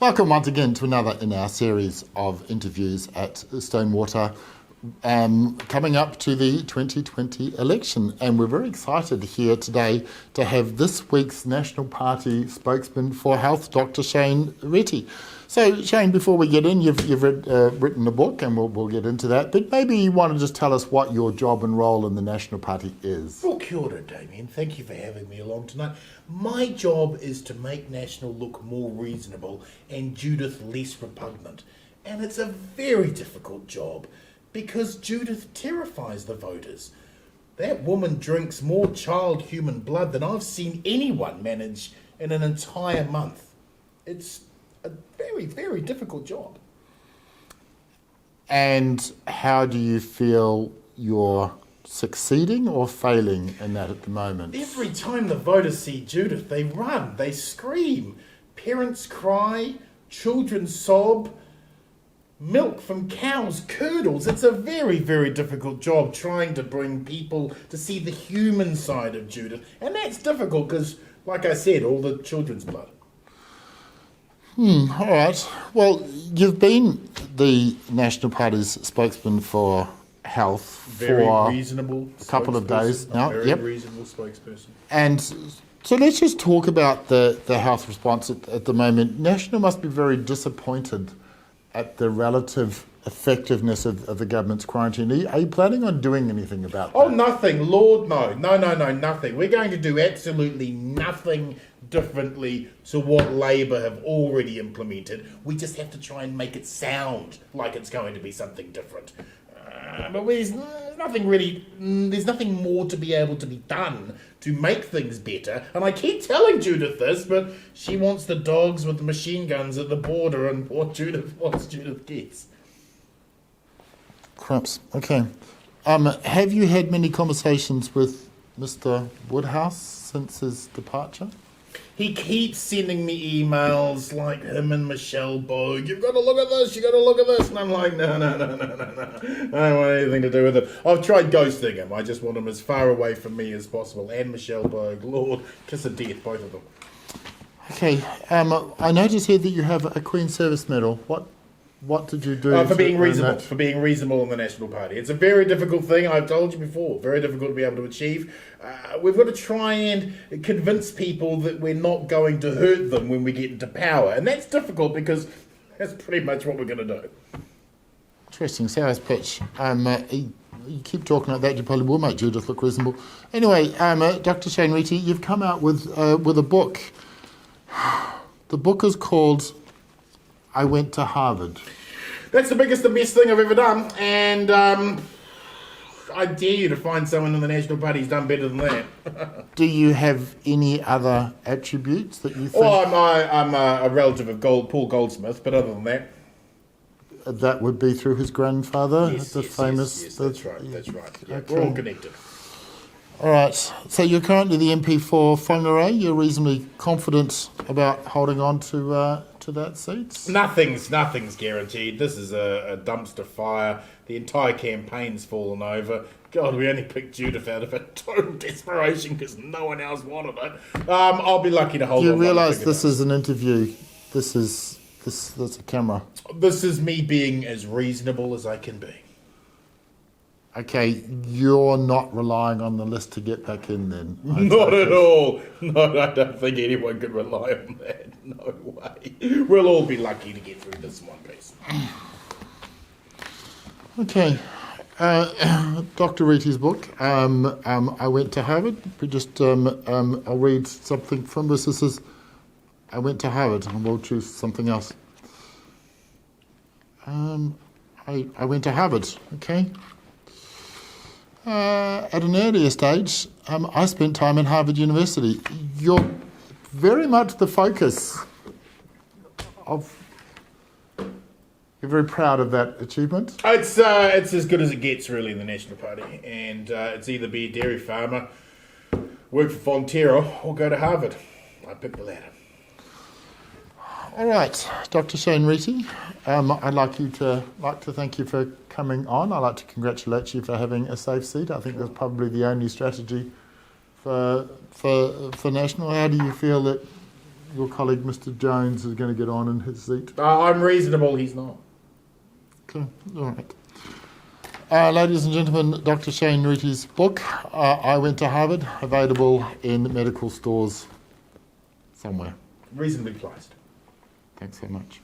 Welcome once again to another in our series of interviews at Stonewater, coming up to the 2020 election. And we're very excited here today to have this week's National Party spokesman for health, Dr. Shane Reti. So, Shane, before we get in, you've written a book, and we'll get into that. But maybe you want to just tell us what your job and role in the National Party is. Well, kia ora, Damien. Thank you for having me along tonight. My job is to make National look more reasonable and Judith less repugnant. And it's a very difficult job because Judith terrifies the voters. That woman drinks more child human blood than I've seen anyone manage in an entire month. It's a very, very difficult job. And how do you feel you're succeeding or failing in that at the moment? Every time the voters see Judith, they run, they scream. Parents cry, children sob, milk from cows curdles. It's a very, very difficult job trying to bring people to see the human side of Judith. And that's difficult because, like I said, all the children's blood. All right. Well, you've been the National Party's spokesman for health for reasonable a couple of days now. Very reasonable spokesperson. And so let's just talk about the health response at the moment. National must be very disappointed at the relative effectiveness of the government's quarantine. Are you planning on doing anything about that? Oh, nothing. Lord, no. No, nothing. We're going to do absolutely nothing differently to what Labour have already implemented. We just have to try and make it sound like it's going to be something different. But there's nothing more to be able to be done to make things better. And I keep telling Judith this, but she wants the dogs with the machine guns at the border, and what Judith gets. Craps. Okay. Have you had many conversations with Mr. Woodhouse since his departure? He keeps sending me emails like him and Michelle Bogue. You've got to look at this, you've got to look at this. And I'm like, no. I don't want anything to do with it. I've tried ghosting him. I just want him as far away from me as possible. And Michelle Bogue. Lord, kiss of death, both of them. Okay. I notice here that you have a Queen's Service Medal. What did you do? For being reasonable. For being reasonable in the National Party. It's a very difficult thing. I've told you before. Very difficult to be able to achieve. We've got to try and convince people that we're not going to hurt them when we get into power. And that's difficult because that's pretty much what we're going to do. Interesting. Sour's pitch. You keep talking like that, you probably will make Judith look reasonable. Anyway, Dr. Shane Reti, you've come out with a book. The book is called I Went to Harvard. That's the biggest and best thing I've ever done, and I dare you to find someone in the National Party who's done better than that. Do you have any other attributes that you think? Well, I'm a relative of Paul Goldsmith, but other than that... That would be through his grandfather, famous... Yes, that's right. Yeah, okay. We're all connected. All right, so you're currently the MP for Whangarei. You're reasonably confident about holding on to that seat? Nothing's guaranteed. This is a dumpster fire. The entire campaign's fallen over. God, we only picked Judith out of a total desperation because no one else wanted it. I'll be lucky to hold on. You realise this is an interview. That's a camera. This is me being as reasonable as I can be. Okay, you're not relying on the list to get back in then? Not at all. No, I don't think anyone could rely on that. No way. We'll all be lucky to get through this one piece. Okay. Dr. Reti's book, I Went to Harvard. I'll read something from this. This is, I went to Harvard, and we'll choose something else. I went to Harvard, okay. At an earlier stage, I spent time in Harvard University. You're very much the focus of... You're very proud of that achievement? It's as good as it gets, really, in the National Party. And it's either be a dairy farmer, work for Fonterra, or go to Harvard. I picked the latter. All right, Dr. Shane Reti, I'd like to thank you for coming on. I'd like to congratulate you for having a safe seat. I think that's probably the only strategy for National. How do you feel that your colleague Mr. Jones is going to get on in his seat? I'm reasonable, he's not. Okay, all right. Ladies and gentlemen, Dr. Shane Reti's book, I Went to Harvard, available in medical stores somewhere. Reasonably priced. Thanks so much.